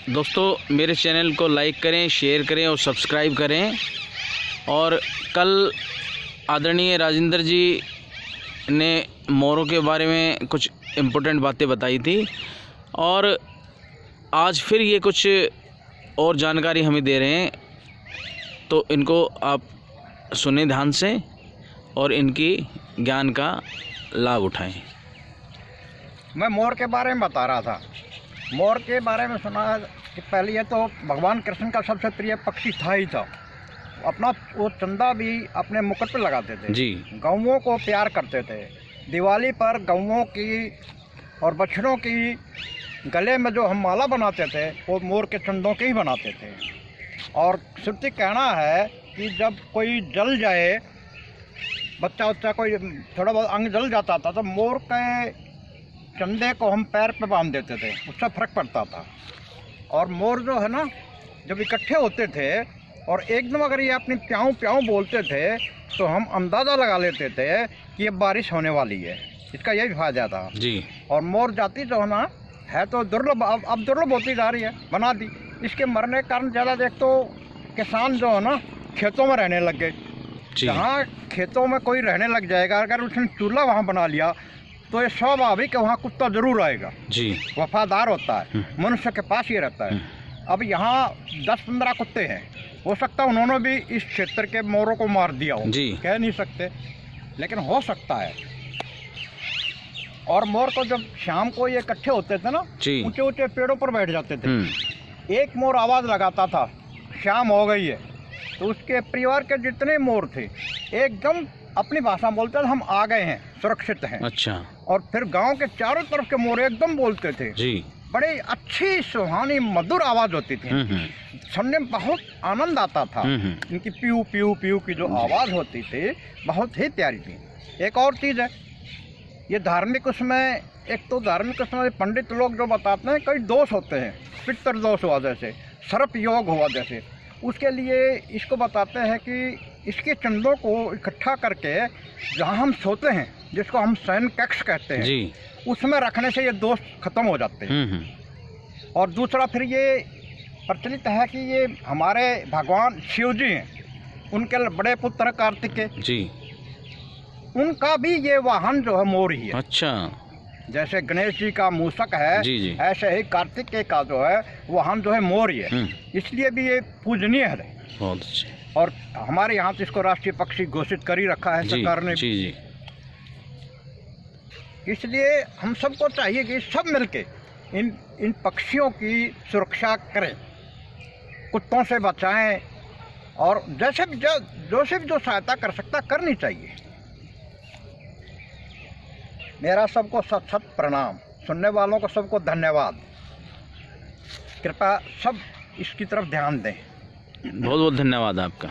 दोस्तों मेरे चैनल को लाइक करें, शेयर करें और सब्सक्राइब करें। और कल आदरणीय राजेंद्र जी ने मोरों के बारे में कुछ इम्पोर्टेंट बातें बताई थी और आज फिर ये कुछ और जानकारी हमें दे रहे हैं, तो इनको आप सुने ध्यान से और इनकी ज्ञान का लाभ उठाएं। मैं मोर के बारे में बता रहा था। मोर के बारे में सुना कि पहले ये तो भगवान कृष्ण का सबसे प्रिय पक्षी था ही था। अपना वो चंदा भी अपने मुकुट पे लगाते थे जी। गौओं को प्यार करते थे। दिवाली पर गौओं की और बछड़ों की गले में जो हम माला बनाते थे वो मोर के चंदों के ही बनाते थे। और श्रुति कहना है कि जब कोई जल जाए, बच्चा उच्चा कोई थोड़ा बहुत अंग जल जाता था तो मोर के चंदे को हम पैर पे बांध देते थे, उससे फर्क पड़ता था। और मोर जो है ना, जब इकट्ठे होते थे और एकदम अगर ये अपनी प्याऊँ प्याऊँ बोलते थे तो हम अंदाज़ा लगा लेते थे कि ये बारिश होने वाली है। इसका यही फायदा था जी। और मोर जाति जो है ना, है तो दुर्लभ, अब दुर्लभ होती जा रही है, बना दी। इसके मरने के कारण ज़्यादा देख तो किसान जो है ना खेतों में रहने लग गए। जहाँ खेतों में कोई रहने लग जाएगा, अगर उसने चूल्हा वहाँ बना लिया तो ये स्वाभाविक है वहाँ कुत्ता जरूर आएगा जी। वफादार होता है, मनुष्य के पास ही रहता है। अब यहाँ 10-15 कुत्ते हैं, हो सकता है उन्होंने भी इस क्षेत्र के मोरों को मार दिया हो जी। कह नहीं सकते, लेकिन हो सकता है। और मोर को जब शाम को ये इकट्ठे होते थे ना, ऊंचे ऊंचे पेड़ों पर बैठ जाते थे। एक मोर आवाज़ लगाता था शाम हो गई है, तो उसके परिवार के जितने मोर थे एकदम अपनी भाषा बोलते थे, हम आ गए हैं, सुरक्षित हैं। अच्छा। और फिर गांव के चारों तरफ के मोर एकदम बोलते थे जी। बड़े अच्छी सुहानी मधुर आवाज़ होती थी, सुनने में बहुत आनंद आता था। इनकी पीऊ पीऊ पीऊ की जो आवाज़ होती थी बहुत ही प्यारी थी। एक और चीज़ है, ये धार्मिक उसमें, एक तो धार्मिक उसमें पंडित लोग जो बताते हैं कई दोष होते हैं, पितर दोष हुआ जैसे, सर्प योग हुआ जैसे, उसके लिए इसको बताते हैं कि इसके चंदों को इकट्ठा करके जहाँ हम सोते हैं, जिसको हम शयन कक्ष कहते हैं जी, उसमें रखने से ये दोष खत्म हो जाते हैं। और दूसरा फिर ये प्रचलित है कि ये हमारे भगवान शिव जी हैं, उनके बड़े पुत्र कार्तिकेय जी, उनका भी ये वाहन जो है मोर ही है। अच्छा। जैसे गणेश जी का मूषक है जी जी, ऐसे ही कार्तिकेय का जो है वाहन जो है मोर ही है, इसलिए भी ये पूजनीय है। बहुत अच्छे। और हमारे यहाँ तो इसको राष्ट्रीय पक्षी घोषित कर ही रखा है सरकार ने जी जी। इसलिए हम सबको चाहिए कि सब मिलके इन पक्षियों की सुरक्षा करें, कुत्तों से बचाएं, और जैसे भी जो सहायता कर सकता करनी चाहिए। मेरा सबको सत सत प्रणाम, सुनने वालों को सबको धन्यवाद। कृपया सब इसकी तरफ ध्यान दें। बहुत बहुत धन्यवाद आपका।